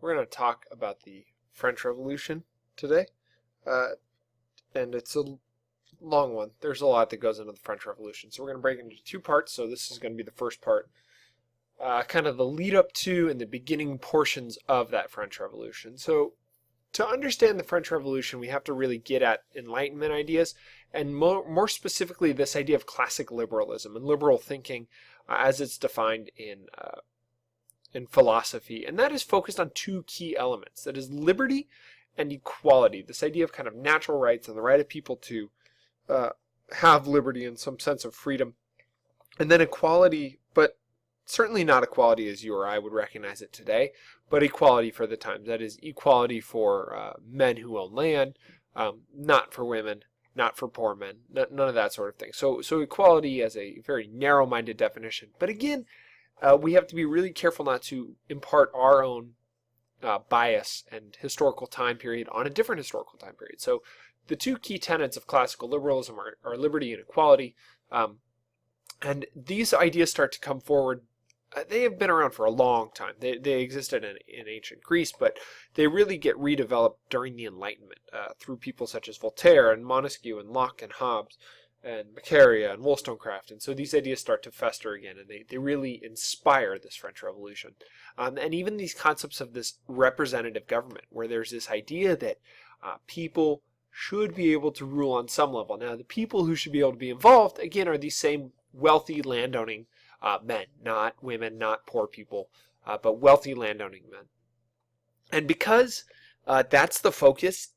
We're going to talk about the French Revolution today, and it's a long one. There's a lot that goes into the French Revolution, so we're going to break it into two parts. So this is going to be the first part, kind of the lead up to and the beginning portions of that French Revolution. So to understand the French Revolution, we have to really get at Enlightenment ideas, and more specifically this idea of classic liberalism and liberal thinking as it's defined in philosophy, and that is focused on two key elements. That is liberty and equality, this idea of kind of natural rights and the right of people to have liberty and some sense of freedom. And then equality, but certainly not equality as you or I would recognize it today, but equality for the times. That is equality for men who own land, not for women, not for poor men, none of that sort of thing. So equality as a very narrow-minded definition. But again, we have to be really careful not to impart our own bias and historical time period on a different historical time period. So the two key tenets of classical liberalism are liberty and equality. And these ideas start to come forward. They have been around for a long time. They existed in ancient Greece, but they really get redeveloped during the Enlightenment through people such as Voltaire and Montesquieu and Locke and Hobbes and Beccaria and Wollstonecraft. And so these ideas start to fester again, and they really inspire this French Revolution. And even these concepts of this representative government, where there's this idea that people should be able to rule on some level. Now, the people who should be able to be involved, again, are these same wealthy landowning men, not women, not poor people, but wealthy landowning men. And because that's the focus,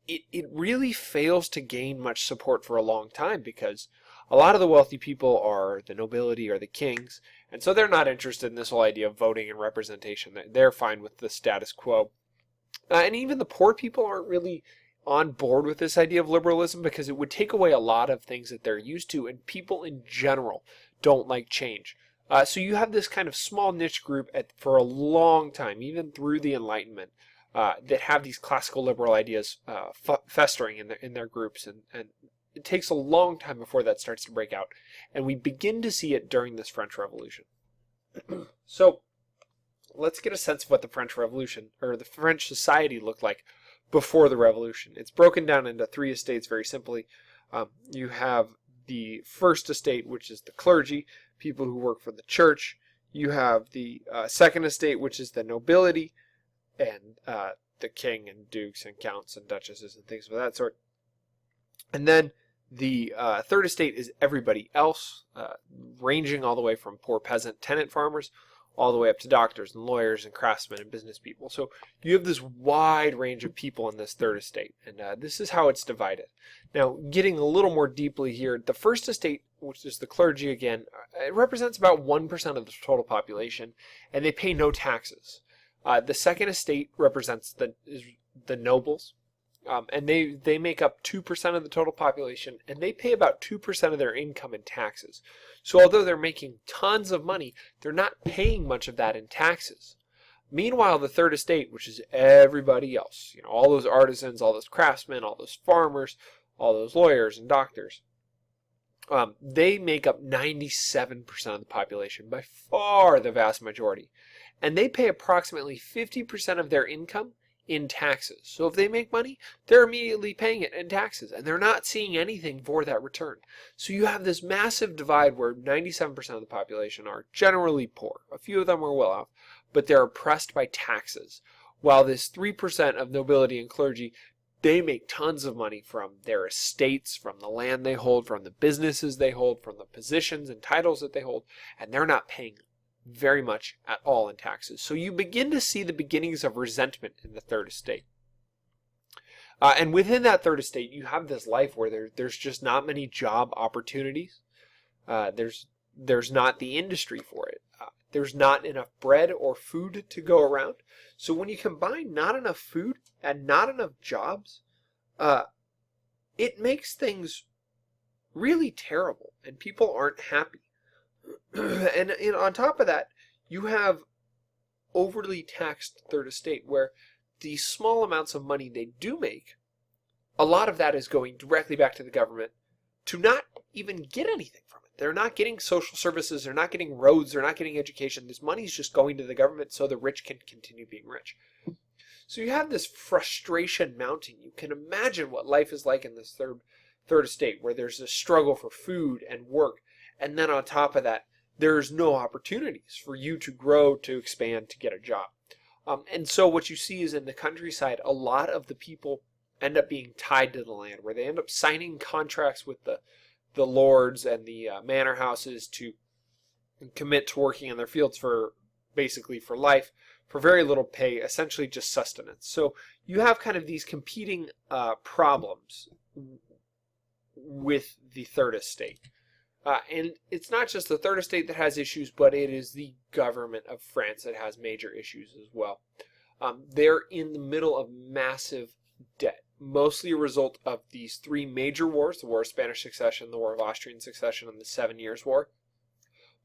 it really fails to gain much support for a long time, because a lot of the wealthy people are the nobility or the kings, and so they're not interested in this whole idea of voting and representation. They're fine with the status quo. And even the poor people aren't really on board with this idea of liberalism, because it would take away a lot of things that they're used to, and people in general don't like change. So you have this kind of small niche group for a long time, even through the Enlightenment, that have these classical liberal ideas festering in their groups, and it takes a long time before that starts to break out, and we begin to see it during this French Revolution. So let's get a sense of what the French Revolution, or the French society, looked like before the Revolution. It's broken down into three estates very simply. You have the first estate, which is the clergy, people who work for the church. You have the second estate, which is the nobility, and the king and dukes and counts and duchesses and things of that sort. And then the third estate is everybody else, ranging all the way from poor peasant tenant farmers all the way up to doctors and lawyers and craftsmen and business people. So you have this wide range of people in this third estate, and this is how it's divided. Now, getting a little more deeply here, the first estate, which is the clergy again, it represents about 1% of the total population, and they pay no taxes. The second estate represents the nobles, and they make up 2% of the total population, and they pay about 2% of their income in taxes. So although they're making tons of money, they're not paying much of that in taxes. Meanwhile, the third estate, which is everybody else, all those artisans, all those craftsmen, all those farmers, all those lawyers and doctors, they make up 97% of the population, by far the vast majority. And they pay approximately 50% of their income in taxes. So if they make money, they're immediately paying it in taxes, and they're not seeing anything for that return. So you have this massive divide where 97% of the population are generally poor. A few of them are well off, but they're oppressed by taxes. While this 3% of nobility and clergy, they make tons of money from their estates, from the land they hold, from the businesses they hold, from the positions and titles that they hold, and they're not paying very much at all in taxes. So you begin to see the beginnings of resentment in the third estate. And within that third estate, you have this life where there's just not many job opportunities. There's not the industry for it. There's not enough bread or food to go around. So when you combine not enough food and not enough jobs, it makes things really terrible, and people aren't happy. And on top of that, you have overly taxed third estate, where the small amounts of money they do make, a lot of that is going directly back to the government to not even get anything from it. They're not getting social services, they're not getting roads, they're not getting education. This money's just going to the government so the rich can continue being rich. So you have this frustration mounting. You can imagine what life is like in this third estate, where there's a struggle for food and work, and then on top of that, there's no opportunities for you to grow, to expand, to get a job. And so what you see is in the countryside, a lot of the people end up being tied to the land, where they end up signing contracts with the lords and the manor houses to commit to working in their fields for basically for life, for very little pay, essentially just sustenance. So you have kind of these competing problems with the third estate. And it's not just the third estate that has issues, but it is the government of France that has major issues as well. They're in the middle of massive debt, mostly a result of these three major wars: the War of Spanish Succession, the War of Austrian Succession, and the 7 Years' War,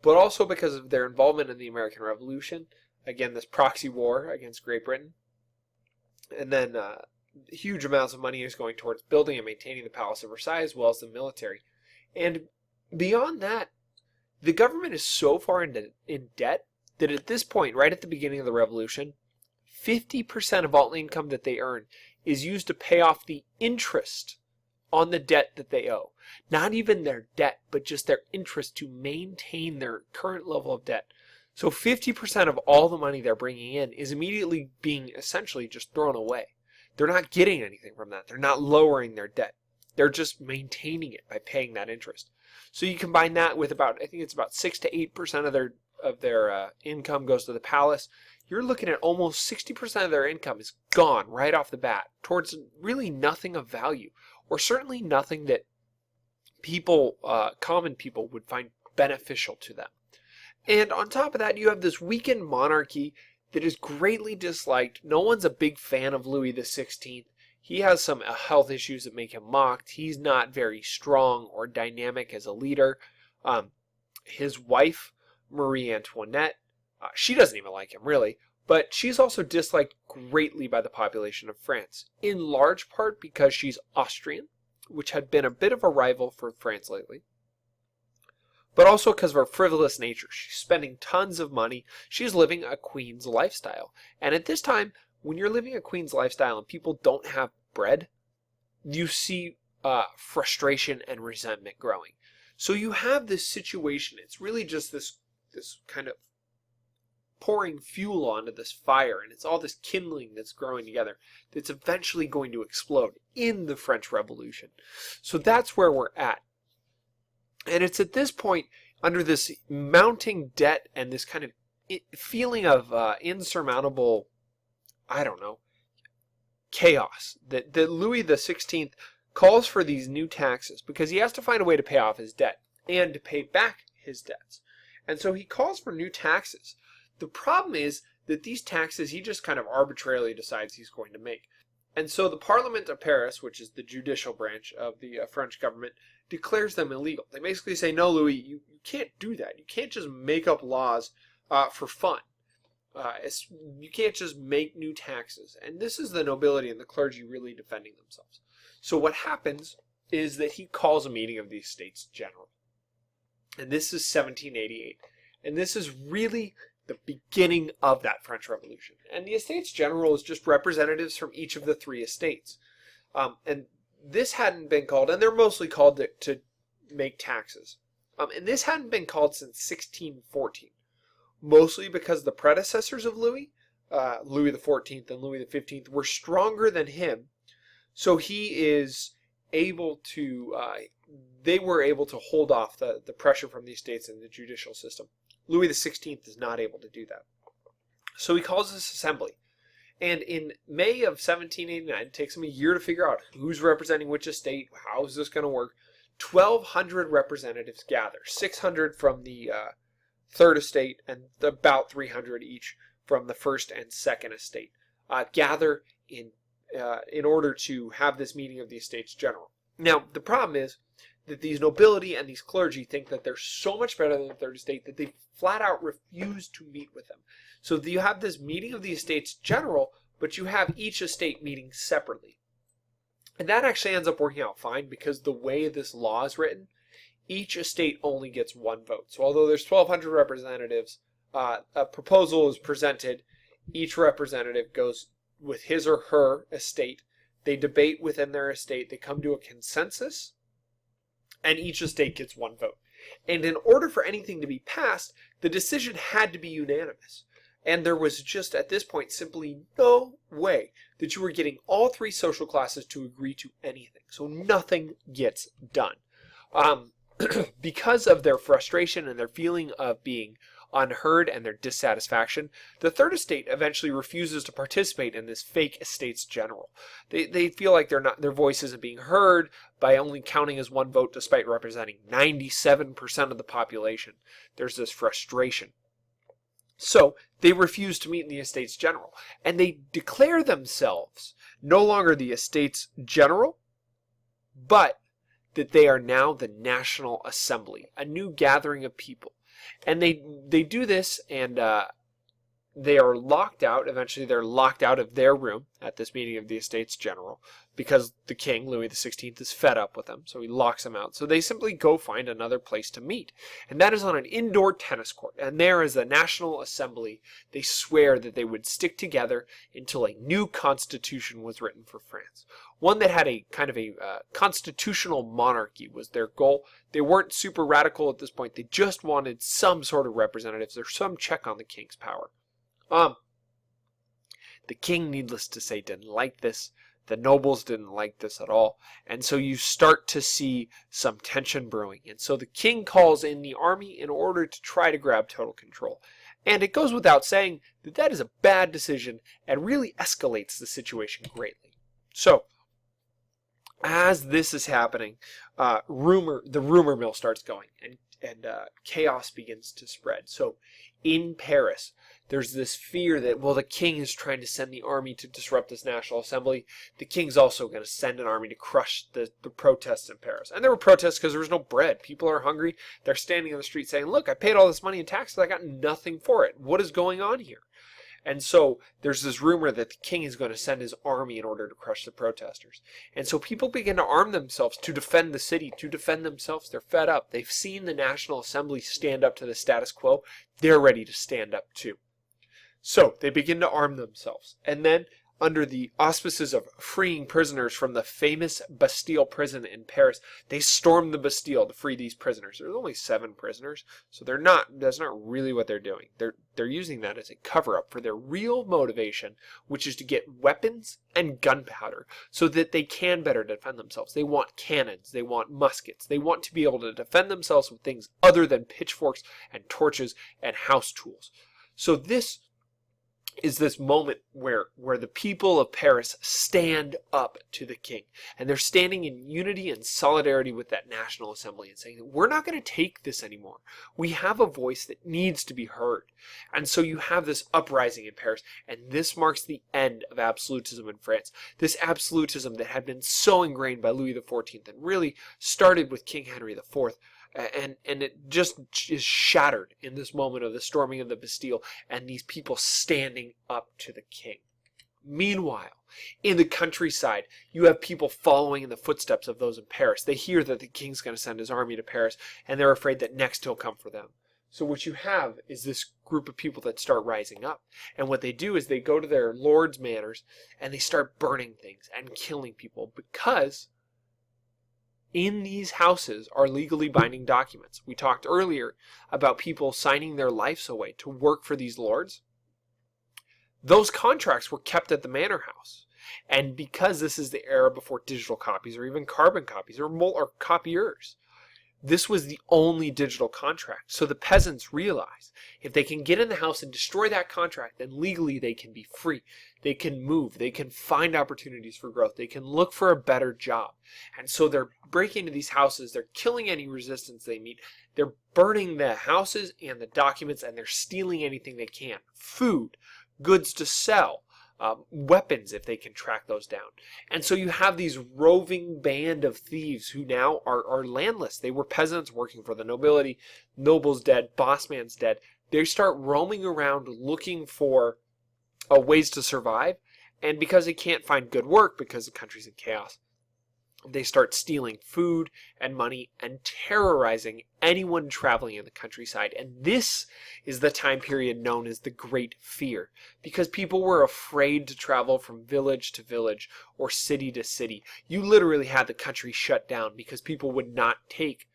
but also because of their involvement in the American Revolution, again, this proxy war against Great Britain, and then huge amounts of money is going towards building and maintaining the Palace of Versailles, as well as the military. And beyond that, the government is so far in debt that at this point, right at the beginning of the revolution, 50% of all income that they earn is used to pay off the interest on the debt that they owe. Not even their debt, but just their interest to maintain their current level of debt. So 50% of all the money they're bringing in is immediately being essentially just thrown away. They're not getting anything from that. They're not lowering their debt. They're just maintaining it by paying that interest. So you combine that with I think it's about 6 to 8% of their income goes to the palace. You're looking at almost 60% of their income is gone right off the bat towards really nothing of value, or certainly nothing that people, common people, would find beneficial to them. And on top of that, you have this weakened monarchy that is greatly disliked. No one's a big fan of Louis XVI. He has some health issues that make him mocked. He's not very strong or dynamic as a leader. His wife, Marie Antoinette, she doesn't even like him, really. But she's also disliked greatly by the population of France, in large part because she's Austrian, which had been a bit of a rival for France lately, but also because of her frivolous nature. She's spending tons of money. She's living a queen's lifestyle. And at this time, when you're living a queen's lifestyle and people don't have bread, you see frustration and resentment growing. So you have this situation. It's really just this kind of pouring fuel onto this fire, and it's all this kindling that's growing together that's eventually going to explode in the French Revolution. So that's where we're at. And it's at this point, under this mounting debt and this kind of feeling of insurmountable, chaos, that Louis XVI calls for these new taxes because he has to find a way to pay off his debt and to pay back his debts. And so he calls for new taxes. The problem is that these taxes he just kind of arbitrarily decides he's going to make. And so the Parliament of Paris, which is the judicial branch of the French government, declares them illegal. They basically say, no, Louis, you can't do that. You can't just make up laws for fun. You can't just make new taxes. And this is the nobility and the clergy really defending themselves. So what happens is that he calls a meeting of the Estates General. And this is 1788. And this is really the beginning of that French Revolution. And the Estates General is just representatives from each of the three estates. And this hadn't been called, and they're mostly called to make taxes. And this hadn't been called since 1614. Mostly because the predecessors of Louis, Louis XIV and Louis XV, were stronger than him. So he is able to, they were able to hold off the pressure from the estates and the judicial system. Louis XVI is not able to do that. So he calls this assembly. And in May of 1789, it takes him a year to figure out who's representing which estate, how is this going to work. 1,200 representatives gather, 600 from the third estate and about 300 each from the first and second estate, gather in order to have this meeting of the Estates General. Now, the problem is that these nobility and these clergy think that they're so much better than the third estate that they flat out refuse to meet with them. So you have this meeting of the Estates General, but you have each estate meeting separately. And that actually ends up working out fine because the way this law is written, each estate only gets one vote. So although there's 1,200 representatives, a proposal is presented. Each representative goes with his or her estate. They debate within their estate. They come to a consensus, and each estate gets one vote. And in order for anything to be passed, the decision had to be unanimous. And there was just, at this point, simply no way that you were getting all three social classes to agree to anything. So nothing gets done. Because of their frustration and their feeling of being unheard and their dissatisfaction, the third estate eventually refuses to participate in this fake estates general. They feel like their voice isn't being heard by only counting as one vote despite representing 97% of the population. There's this frustration. So they refuse to meet in the estates general, and they declare themselves no longer the estates general, but that they are now the National Assembly, a new gathering of people. And they do this, and they are locked out. Eventually, they're locked out of their room at this meeting of the Estates General because the king, Louis XVI, is fed up with them, so he locks them out. So they simply go find another place to meet, and that is on an indoor tennis court. And there is the National Assembly. They swear that they would stick together until a new constitution was written for France. One that had a kind of a constitutional monarchy was their goal. They weren't super radical at this point. They just wanted some sort of representatives or some check on the king's power. The king, needless to say, didn't like this. The nobles didn't like this at all. And so you start to see some tension brewing. And so the king calls in the army in order to try to grab total control. And it goes without saying that that is a bad decision and really escalates the situation greatly. So, as this is happening, the rumor mill starts going, and chaos begins to spread. So, in Paris, there's this fear that, well, the king is trying to send the army to disrupt this National Assembly. The king's also going to send an army to crush the protests in Paris. And there were protests because there was no bread. People are hungry. They're standing on the street saying, look, I paid all this money in taxes. I got nothing for it. What is going on here? And so there's this rumor that the king is going to send his army in order to crush the protesters. And so people begin to arm themselves to defend the city, to defend themselves. They're fed up. They've seen the National Assembly stand up to the status quo. They're ready to stand up too. So they begin to arm themselves. And then, under the auspices of freeing prisoners from the famous Bastille prison in Paris, they storm the Bastille to free these prisoners. There's only 7 prisoners, so that's not really what they're doing. They're using that as a cover-up for their real motivation, which is to get weapons and gunpowder so that they can better defend themselves. They want cannons, they want muskets, they want to be able to defend themselves with things other than pitchforks and torches and house tools. So this is this moment where the people of Paris stand up to the king. And they're standing in unity and solidarity with that National Assembly and saying, we're not going to take this anymore. We have a voice that needs to be heard. And so you have this uprising in Paris, and this marks the end of absolutism in France. This absolutism that had been so ingrained by Louis XIV and really started with King Henry IV. And it just is shattered in this moment of the storming of the Bastille and these people standing up to the king. Meanwhile, in the countryside, you have people following in the footsteps of those in Paris. They hear that the king's going to send his army to Paris, and they're afraid that next he'll come for them. So what you have is this group of people that start rising up. And what they do is they go to their lord's manors, and they start burning things and killing people because in these houses are legally binding documents. We talked earlier about people signing their lives away to work for these lords. Those contracts were kept at the manor house. And because this is the era before digital copies or even carbon copies or copiers, this was the only digital contract. So the peasants realized if they can get in the house and destroy that contract, then legally they can be free. They can move. They can find opportunities for growth. They can look for a better job. And so they're breaking into these houses. They're killing any resistance they meet. They're burning the houses and the documents, and they're stealing anything they can. Food, goods to sell, weapons if they can track those down. And so you have these roving band of thieves who now are landless. They were peasants working for the nobility. Noble's dead. Boss man's dead. They start roaming around looking for ways to survive. And because they can't find good work because the country's in chaos, They start stealing food and money and terrorizing anyone traveling in the countryside. And this is the time period known as the Great Fear, because people were afraid to travel from village to village or city to city. You literally had the country shut down because people would not take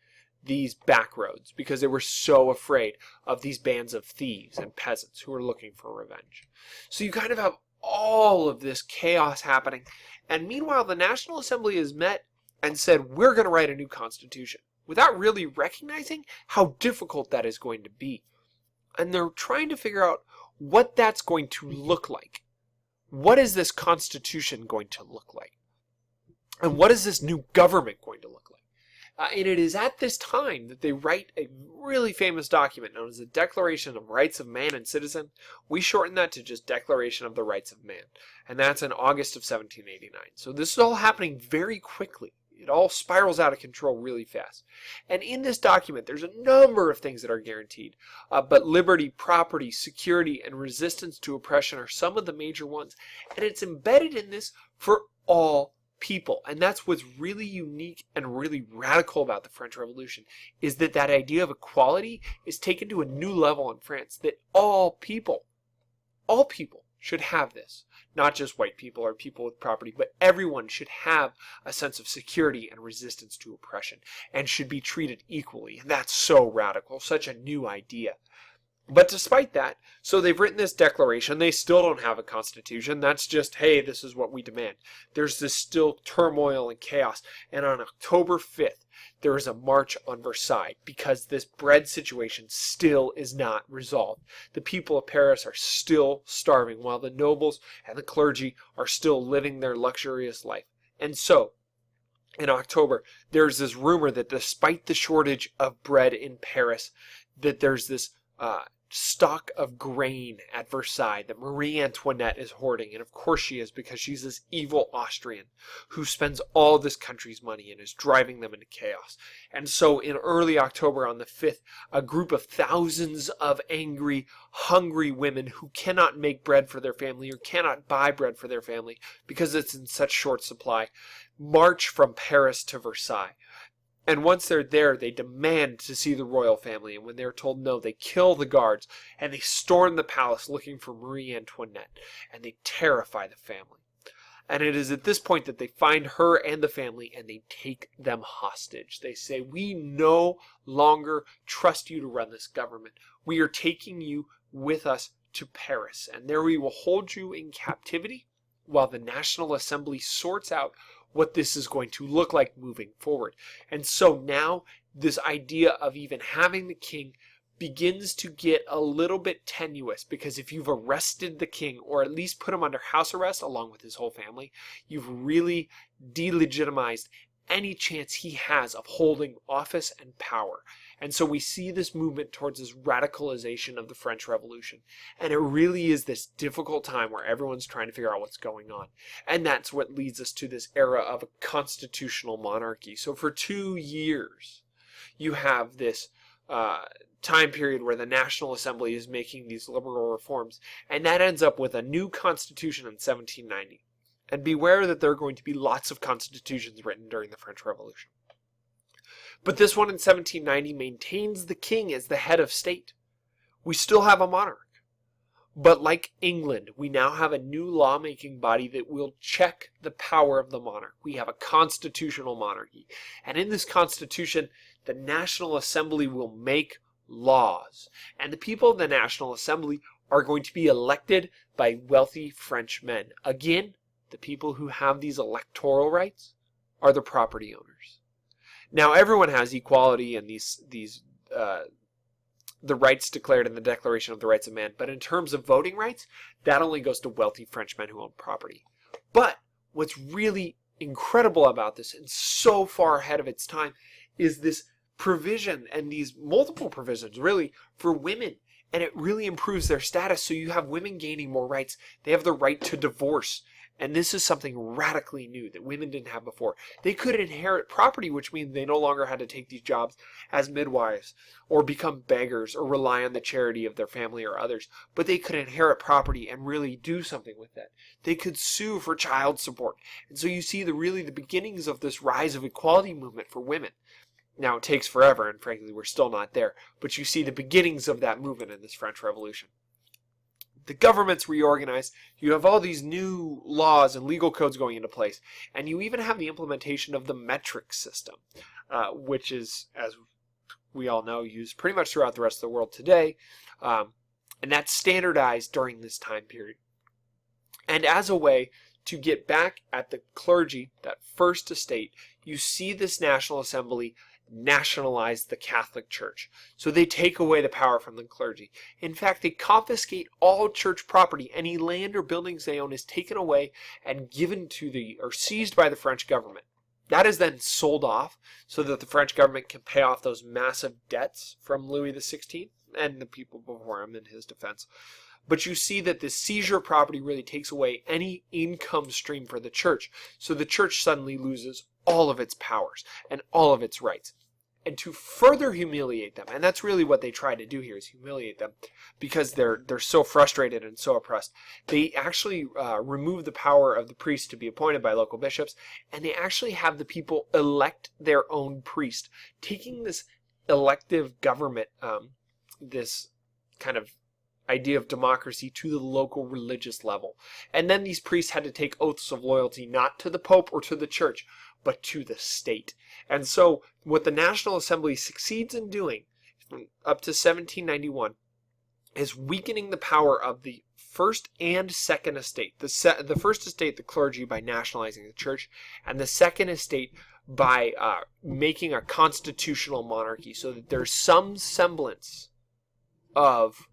these back roads because they were so afraid of these bands of thieves and peasants who were looking for revenge. So you kind of have all of this chaos happening. And meanwhile, the National Assembly has met and said, we're going to write a new constitution, without really recognizing how difficult that is going to be. And they're trying to figure out what that's going to look like. What is this constitution going to look like? And what is this new government going to look like? And it is at this time that they write a really famous document known as the Declaration of Rights of Man and Citizen. We shorten that to just Declaration of the Rights of Man. And that's in August of 1789. So this is all happening very quickly. It all spirals out of control really fast. And in this document, there's a number of things that are guaranteed. But liberty, property, security, and resistance to oppression are some of the major ones. And it's embedded in this for all people. And that's what's really unique and really radical about the French Revolution, is that that idea of equality is taken to a new level in France, that all people should have this. Not just white people or people with property, but everyone should have a sense of security and resistance to oppression and should be treated equally. And that's so radical, such a new idea. But despite that, so they've written this declaration. They still don't have a constitution. That's just, hey, this is what we demand. There's this still turmoil and chaos. And on October 5th, there is a march on Versailles because this bread situation still is not resolved. The people of Paris are still starving while the nobles and the clergy are still living their luxurious life. And so, in October, there's this rumor that despite the shortage of bread in Paris, that there's this stock of grain at Versailles that Marie Antoinette is hoarding. And of course she is, because she's this evil Austrian who spends all this country's money and is driving them into chaos. And so in early October on the 5th, a group of thousands of angry, hungry women who cannot make bread for their family or cannot buy bread for their family because it's in such short supply, march from Paris to Versailles. And once they're there, they demand to see the royal family. And when they're told no, they kill the guards and they storm the palace looking for Marie Antoinette. And they terrify the family. And it is at this point that they find her and the family and they take them hostage. They say, we no longer trust you to run this government. We are taking you with us to Paris. And there we will hold you in captivity while the National Assembly sorts out what this is going to look like moving forward. And so now this idea of even having the king begins to get a little bit tenuous, because if you've arrested the king, or at least put him under house arrest along with his whole family, you've really delegitimized any chance he has of holding office and power. And so we see this movement towards this radicalization of the French Revolution. And it really is this difficult time where everyone's trying to figure out what's going on. And that's what leads us to this era of a constitutional monarchy. So for 2 years, you have this time period where the National Assembly is making these liberal reforms. And that ends up with a new constitution in 1790. And beware that there are going to be lots of constitutions written during the French Revolution. But this one in 1790 maintains the king as the head of state. We still have a monarch. But like England, we now have a new lawmaking body that will check the power of the monarch. We have a constitutional monarchy. And in this constitution, the National Assembly will make laws. And the people of the National Assembly are going to be elected by wealthy French men. Again, the people who have these electoral rights are the property owners. Now, everyone has equality and the rights declared in the Declaration of the Rights of Man, but in terms of voting rights, that only goes to wealthy Frenchmen who own property. But what's really incredible about this, and so far ahead of its time, is this provision, and these multiple provisions, really, for women. And it really improves their status, so you have women gaining more rights. They have the right to divorce. And this is something radically new that women didn't have before. They could inherit property, which means they no longer had to take these jobs as midwives or become beggars or rely on the charity of their family or others. But they could inherit property and really do something with that. They could sue for child support. And so you see the beginnings of this rise of equality movement for women. Now, it takes forever, and frankly, we're still not there. But you see the beginnings of that movement in this French Revolution. The government's reorganized. You have all these new laws and legal codes going into place. And you even have the implementation of the metric system, which is, as we all know, used pretty much throughout the rest of the world today. And that's standardized during this time period. And as a way to get back at the clergy, that first estate, you see this National Assembly nationalize the Catholic Church. So they take away the power from the clergy. In fact, they confiscate all church property. Any land or buildings they own is taken away and given to or seized by the French government. That is then sold off so that the French government can pay off those massive debts from Louis XVI and the people before him in his defense. But you see that this seizure of property really takes away any income stream for the church. So the church suddenly loses all of its powers and all of its rights. And to further humiliate them, and that's really what they try to do here, is humiliate them, because they're so frustrated and so oppressed. They actually remove the power of the priests to be appointed by local bishops, and they actually have the people elect their own priest, taking this elective government, this kind of idea of democracy, to the local religious level. And then these priests had to take oaths of loyalty not to the Pope or to the church, but to the state. And so what the National Assembly succeeds in doing up to 1791 is weakening the power of the first and second estate. The first estate, the clergy, by nationalizing the church, and the second estate by making a constitutional monarchy, so that there's some semblance of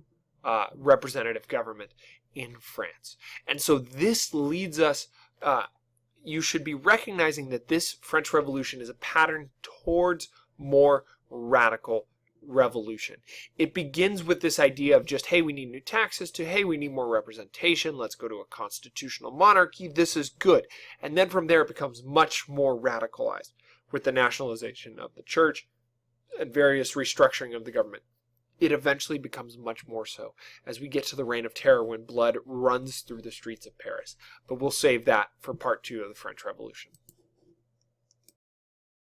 representative government in France. And so this leads us, you should be recognizing that this French Revolution is a pattern towards more radical revolution. It begins with this idea of just, hey, we need new taxes, to, hey, we need more representation, let's go to a constitutional monarchy, this is good. And then from there it becomes much more radicalized with the nationalization of the church and various restructuring of the government. It eventually becomes much more so as we get to the Reign of Terror, when blood runs through the streets of Paris. But we'll save that for part 2 of the French Revolution.